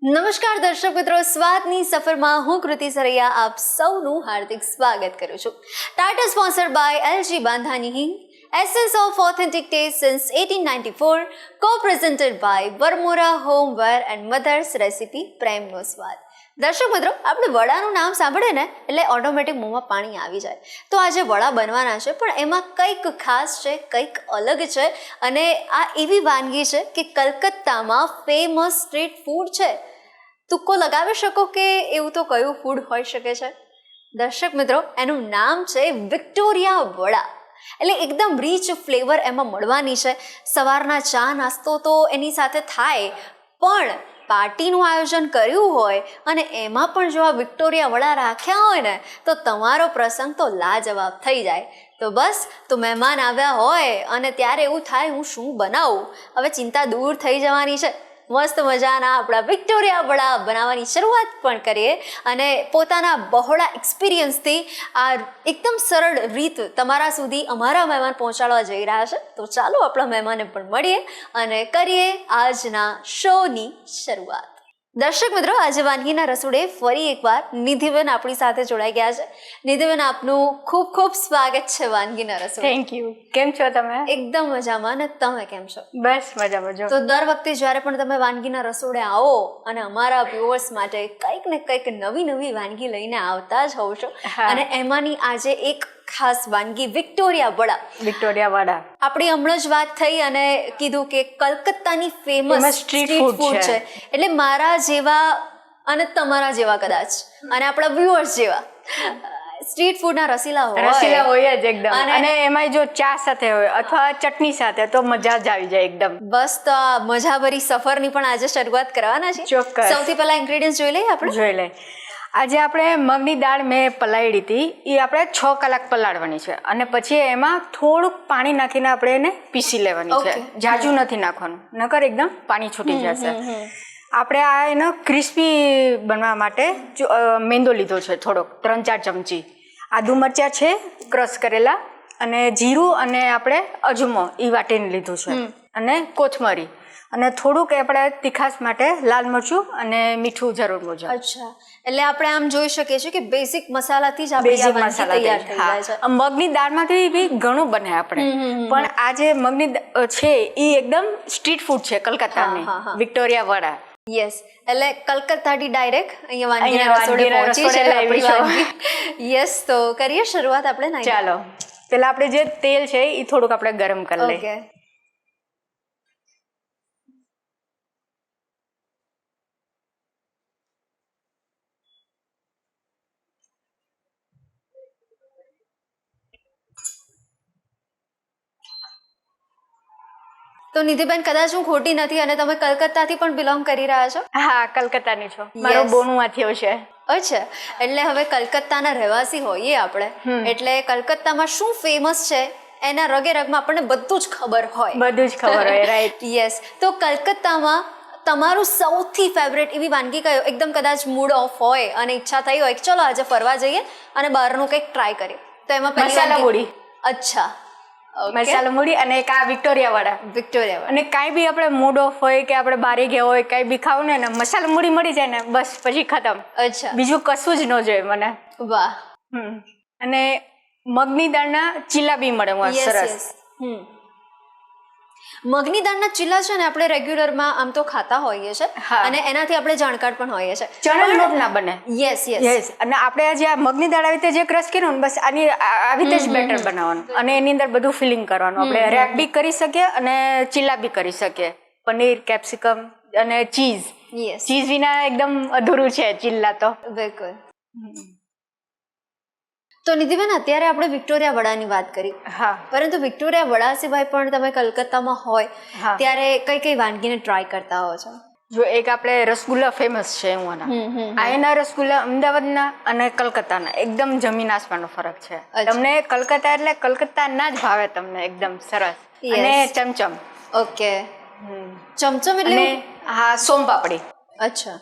નમસ્કાર દર્શક મિત્રો, સ્વાદની સફરમાં હું કૃતિ સરૈયા આપ સૌનું હાર્દિક સ્વાગત કરું છું. ટાઇટલ સ્પોન્સર્ડ બાય LG બાંધાની હિંગ, essence of authentic taste since 1894, co-presented by Varmora Homeware and Mother's Recipe પ્રેમનો સ્વાદ. દર્શક મિત્રો, આપણે વડાનું નામ સાંભળે ને એટલે ઓટોમેટિક મોંમાં પાણી આવી જાય. તો આજે વડા બનવાના છે, પણ એમાં કંઈક ખાસ છે, કંઈક અલગ છે. અને આ એવી વાનગી છે કે કલકત્તામાં ફેમસ સ્ટ્રીટ ફૂડ છે. તુક્કો લગાવી શકો કે એવું તો કયું ફૂડ હોઈ શકે છે? દર્શક મિત્રો, એનું નામ છે વિક્ટોરિયા વડા. એટલે એકદમ રીચ ફ્લેવર એમાં મળવાની છે. સવારના ચા નાસ્તો તો એની સાથે થાય, પણ પાર્ટીનું આયોજન કર્યું હોય અને એમાં પણ જો આ વિક્ટોરિયા વડા રાખ્યા હોય ને તો તમારો પ્રસંગ તો લાજવાબ થઈ જાય. તો બસ, તો મહેમાન આવ્યા હોય અને ત્યારે એવું થાય હું શું બનાવું, હવે ચિંતા દૂર થઈ જવાની છે. મસ્ત મજાના આપણા વિક્ટોરિયા વડા બનાવવાની શરૂઆત પણ કરીએ અને પોતાના બહોળા એક્સપિરિયન્સથી આ એકદમ સરળ રીત તમારા સુધી અમારા મહેમાન પહોંચાડવા જઈ રહ્યા છે. તો ચાલો આપણા મહેમાનને પણ મળીએ અને કરીએ આજના શોની શરૂઆત. દર્શક મિત્રો, આજે વાનગીના રસોડે ફરી એકવાર નિધિબેન આપણી સાથે જોડાઈ ગયા છે. નિધિબેન, આપનું ખૂબ ખૂબ સ્વાગત છે વાનગીના રસોડે. Thank you. કેમ છો તમે? એકદમ મજામાં. અને તમે કેમ છો? બસ મજામાં. તો દર વખતે જ્યારે પણ તમે વાનગીના રસોડે આવો અને અમારા વ્યુઅર્સ માટે કંઈક ને કંઈક નવી નવી વાનગી લઈને આવતા જ હોવ છો. અને એમાંની આજે એક ખાસ વાનગી વિક્ટોરિયા વડા. વિક્ટોરિયા વડા આપણી હમણાં જ વાત થઈ અને કીધું કે કલકત્તાની ફેમસ સ્ટ્રીટ ફૂડ છે. એટલે મારા જેવા અને તમારા જેવા કદાચ અને આપણા વ્યુઅર્સ જેવા સ્ટ્રીટ ફૂડના રસીલા હોય જ એકદમ. અને એમાં જો ચા સાથે હોય અથવા ચટણી સાથે તો મજા જ આવી જાય એકદમ. બસ, તો આ મજાભરી સફરની પણ આજે શરૂઆત કરવાના છે. ચોક્કસ. સૌથી પહેલા ઇન્ગ્રેડિયન્ટ્સ જોઈ લઈએ આપણે. જોઈ લઈએ. આજે આપણે મગની દાળ મેં પલાળી હતી, એ આપણે 6 કલાક પલાળવાની છે અને પછી એમાં થોડુંક પાણી નાખીને આપણે એને પીસી લેવાની છે. જાજુ નથી નાખવાનું, નકર એકદમ પાણી છૂટી જશે. આપણે આ એનો ક્રિસ્પી બનવા માટે મેંદો લીધો છે થોડોક, 3-4 ચમચી. આદુ મરચાં છે ક્રશ કરેલા, અને જીરું અને આપણે અજમો એ વાટીને લીધું છે, અને કોથમરી, અને થોડુંક આપણે તીખાશ માટે લાલ મરચું અને મીઠું જરૂર મુજબ. અચ્છા, એટલે આપણે આમ જોઈ શકીએ છીએ કે બેઝિક મસાલાથી જ આપણી આ વાનગી તૈયાર થઈ જાય છે. મગની દાળમાંથી બી ઘણું બને આપણે, પણ આ જે મગની છે એ એકદમ સ્ટ્રીટ ફૂડ છે કલકત્તાની, વિક્ટોરિયા વડા. યસ, એટલે કલકત્તાથી ડાયરેક્ટ અહીંયા વાનગીના રસોડે પહોંચી છે આપણી વાનગી. યસ, તો કરીએ શરૂઆત આપણે. ચાલો, પેલા આપણે જે તેલ છે એ થોડુંક આપણે ગરમ કરી લઈએ. તો નિધિબેન, કદાચ હું ખોટી નથી અને તમે કલકત્તાથી પણ બિલોંગ કરી રહ્યા છો? હા, કલકત્તાની છું. મારો બોનુમાં થયો છે. અચ્છા, એટલે હવે કલકત્તાના રહેવાસી હોઈએ આપણે, એટલે કલકત્તામાં શું ફેમસ છે એના રગે રગમાં આપણને બધું જ ખબર હોય. બધું જ ખબર હોય, રાઈટ. યસ, તો કલકત્તામાં તમારું સૌથી ફેવરેટ એવી વાનગી કયો? એકદમ કદાચ મૂડ ઓફ હોય અને ઈચ્છા થઈ હોય કે ચલો આજે ફરવા જઈએ અને બહારનું કંઈક ટ્રાય કરીએ, તો એમાં મસાલા પૂરી. અચ્છા, મસાલા મૂડી અને એક આ વિક્ટોરિયા વડા. વિક્ટોરિયા વડા. અને કાંઈ બી આપણે મૂડ ઓફ હોય કે આપણે બારે ગયા હોય, કાંઈ બી ખાવું ને મસાલા મૂડી મળી જાય ને બસ પછી ખતમ. અચ્છા, બીજું કશું જ ન જોઈએ મને. વાહ. અને મગની દાળના ચીલા બી મળે સરસ. મગની દાળના ચીલા છે ને આપણે રેગ્યુલરમાં આમ તો ખાતા હોઈએ છે અને એનાથી આપણે જાણકાર પણ હોઈએ છે. ચણાનો લોટ ના બને. Yes yes. અને આપણે આજે આ મગની દાળ આવી રીતે જે ક્રશ કર્યું ને બસ આની આવી રીતે જ બેટર બનાવવાનું અને એની અંદર બધું ફિલિંગ કરવાનું. આપણે રેપ બી કરી શકીએ અને ચીલા બી કરી શકીએ. પનીર, કેપ્સિકમ અને ચીઝ. યસ, ચીઝ વિના એકદમ અધૂરું છે ચીલા તો. બિલકુલ. તો નિધિબેન, અત્યારે આપણે વિક્ટોરિયા વડાની વાત કરી. હા, પરંતુ વિક્ટોરિયા વડા સિવાય પણ તમે કલકત્તામાં હોય ત્યારે કઈ કઈ વાનગીને ટ્રાય કરતા હો છો? જો એક આપણે રસગુલ્લા ફેમસ છે આ એના રસગુલ્લા અમદાવાદના અને કલકત્તાના એકદમ જમીન આસમાનનો ફરક છે. તમને કલકત્તા એટલે કલકત્તાના જ ભાવે તમને એકદમ સરસ. અને ચમચમ. ઓકે, ચમચમ એટલે? હા, સોમપાપડી. અચ્છા,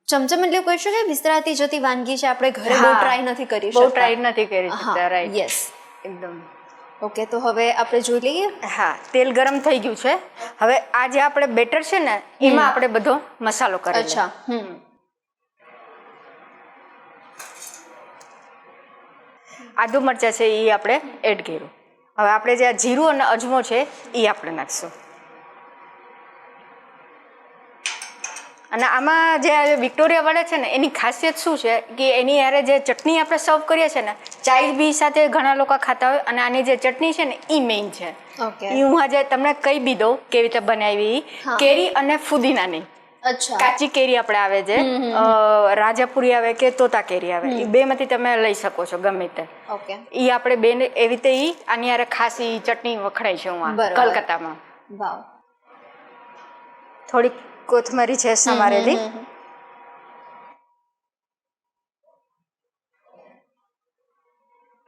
ચમચમ એટલે કહી શકે વિસ્તરાતી જતી વાનગી છે, આપણે ઘરે બહુ ટ્રાય નથી કરી શકતા. બહુ ટ્રાય નથી કરી શકતા, રાઈટ. યસ, એકદમ. ઓકે, તો હવે આપણે જોઈ લઈએ. હા, તેલ ગરમ થઈ ગયું છે. હવે આ જે આપણે બેટર છે ને એમાં આપણે બધો મસાલો કરી લઈએ. અચ્છા. આદુ મરચાં છે એ આપણે એડ કર્યું. હવે આપણે જે આ જીરું અને અજમો છે એ આપણે નાખશું. અને આમાં જે વિક્ટોરિયા વડા છે ને એની ખાસિયત શું છે કે એની યારે જે ચટણી આપણે સર્વ કરીએ છીએ ને ચાય બી સાથે ઘણા લોકો ખાતા હોય, અને આની જે ચટણી છે ને એ મેઇન છે. ઓકે. એ હું આજે તમને કહી બી દઉં કેવી રીતે બનાવી. કેરી અને ફુદીનાની. અચ્છા. કાચી કેરી આપણે આવે છે, રાજાપુરી આવે કે તોતા કેરી આવે, એ બેમાંથી તમે લઈ શકો છો ગમે તે. ઓકે. એ આપણે બે એવી રીતે આની યારે ખાસ ચટણી વખણાય છે હું કલકત્તામાં. વાવ. થોડીક કોથમરી છે સમારેલી.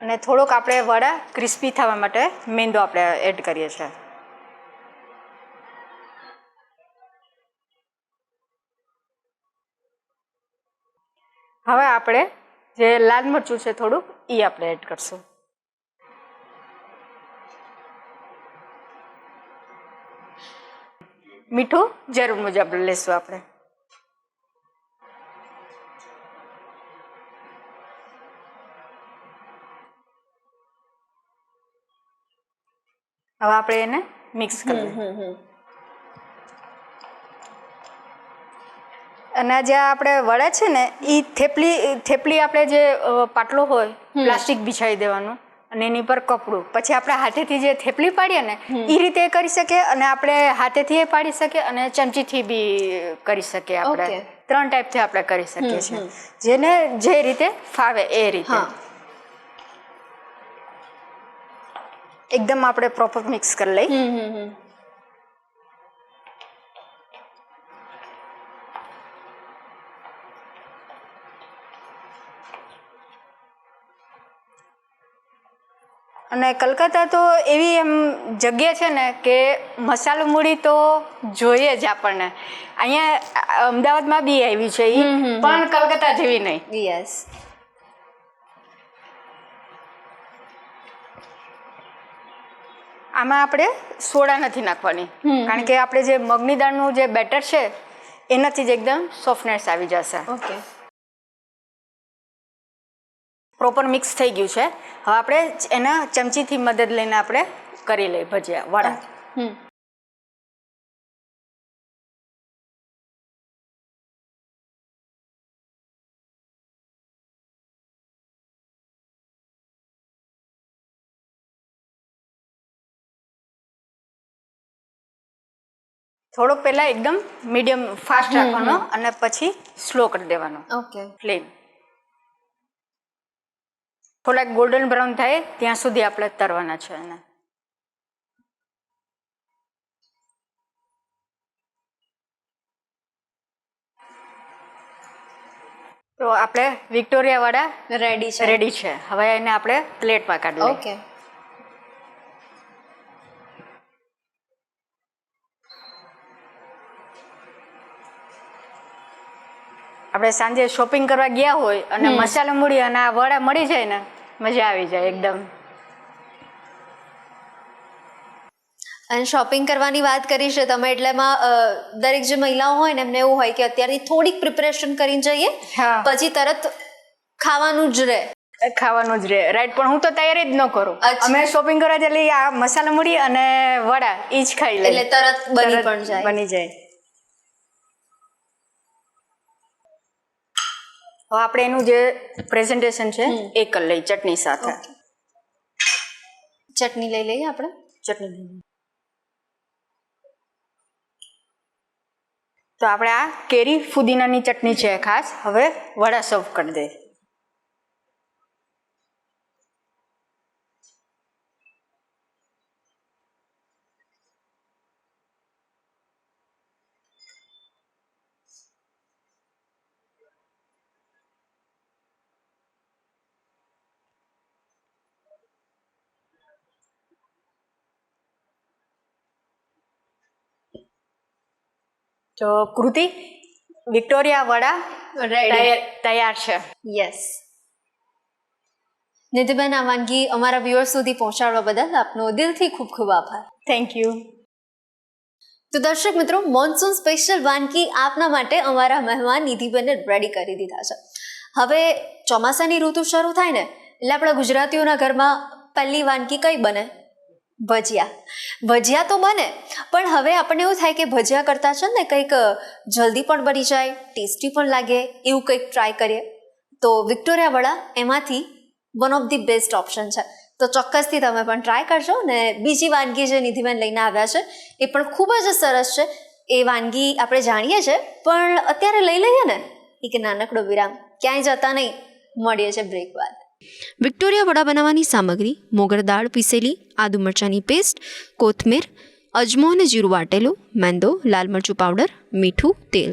અને થોડોક આપણે વડા ક્રિસ્પી થવા માટે મેંદો આપણે એડ કરીએ છીએ. હવે આપણે જે લાલ મરચું છે થોડુંક એ આપણે એડ કરશું. મીઠું જરૂર મુજબ લેશું આપણે. હવે આપણે એને મિક્સ કરી લઈએ. અને જે આપણે વડા છે ને એ થેપલી આપણે જે પાટલો હોય પ્લાસ્ટિક બિછાવી દેવાનું અને એની પર કપડું, પછી આપણે હાથેથી જે થેપલી પાડીએ ને એ રીતે કરી શકીએ, અને આપણે હાથેથી પાડી શકીએ અને ચમચીથી બી કરી શકીએ. આપણે 3 ટાઈપથી આપણે કરી શકીએ છીએ, જેને જે રીતે ફાવે એ રીતે. એકદમ આપણે પ્રોપર મિક્સ કરી લઈ. અને કલકત્તા તો એવી એમ જગ્યા છે ને કે મસાલો મુડી તો જોઈએ જ આપણને. અહીંયા અમદાવાદમાં બી આવી છે એ, પણ કલકત્તા જેવી નહીં. યસ. આમાં આપણે સોડા નથી નાખવાની, કારણ કે આપણે જે મગની દાળનું જે બેટર છે એનાથી જ એકદમ સોફ્ટનેસ આવી જશે. ઓકે. પ્રોપર મિક્સ થઈ ગયું છે. હવે આપણે એના ચમચીથી મદદ લઈને આપણે કરી લઈએ ભજીયા વડા. થોડોક પહેલા એકદમ મીડિયમ ફાસ્ટ રાખવાનો અને પછી સ્લો કરી દેવાનો. ઓકે. ફ્લેમ થોડાક ગોલ્ડન બ્રાઉન થાય ત્યાં સુધી આપણે તરવાના છે એને. તો આપણે વિક્ટોરિયા વડા રેડી છે. હવે એને આપણે પ્લેટમાં કાઢી લઈએ. ઓકે. આપણે સાંજે શોપિંગ કરવા ગયા હોય અને મસાલા મૂડી અને આ વડા મળી જાય ને મજા આવી જાય એકદમ. અને શોપિંગ કરવાની વાત કરી છે તમે, એટલે એમાં દરેક જે મહિલાઓ હોય ને એમને એવું હોય કે અત્યારથી થોડીક પ્રિપરેશન કરીને જઈએ, પછી તરત ખાવાનું જ રહે. ખાવાનું જ રહે, રાઈટ. પણ હું તો તૈયારી જ ન કરું. અમે શોપિંગ કરવા જઈએ આ મસાલા મૂડી અને વડા એ જ ખાઈ લઈએ, એટલે તરત બની પણ જાય. બની જાય. હવે આપણે એનું જે પ્રેઝન્ટેશન છે એ કરી લઈએ ચટણી સાથે. ચટણી લઈ લઈએ આપણે. ચટણી તો આપણે આ કેરી ફુદીનાની ચટણી છે ખાસ. હવે વડા સર્વ કરી દઈએ. તો કૃતિ, વિક્ટોરિયા વડા તૈયાર છે. યસ. નિધિબેન, આ વાનગી અમારા વ્યુઅર્સ સુધી પહોંચાડવા બદલ આપનો દિલથી ખૂબ ખૂબ આભાર. Thank you. તો દર્શક મિત્રો, મોન્સૂન સ્પેશિયલ વાનગી આપના માટે અમારા મહેમાન નિધિબેને રેડી કરી દીધા છે. હવે ચોમાસાની ઋતુ શરૂ થાય ને એટલે આપણા ગુજરાતીઓના ઘરમાં પહેલી વાનગી કઈ બને? ભજીયા. ભજીયા તો બને, પણ હવે આપણને એવું થાય કે ભજીયા કરતાં છે ને કંઈક જલ્દી પણ બની જાય, ટેસ્ટી પણ લાગે એવું કંઈક ટ્રાય કરીએ. તો વિક્ટોરિયા વડા એમાંથી one of the best option છે. તો ચોક્કસથી તમે પણ ટ્રાય કરજો. ને બીજી વાનગી જે નિધિબેન લઈને આવ્યા છે એ પણ ખૂબ જ સરસ છે. એ વાનગી આપણે જાણીએ છીએ, પણ અત્યારે લઈ લઈએ ને એક નાનકડો વિરામ. ક્યાંય જતા નહીં, મળીએ છે બ્રેક બાદ. વિક્ટોરિયા વડા બનાવવાની સામગ્રી: મોગર દાળ પીસેલી, આદુ મરચાંની પેસ્ટ, કોથમીર, અજમો અને જીરું વાટેલું, મેંદો, લાલ મરચું પાવડર, મીઠું, તેલ.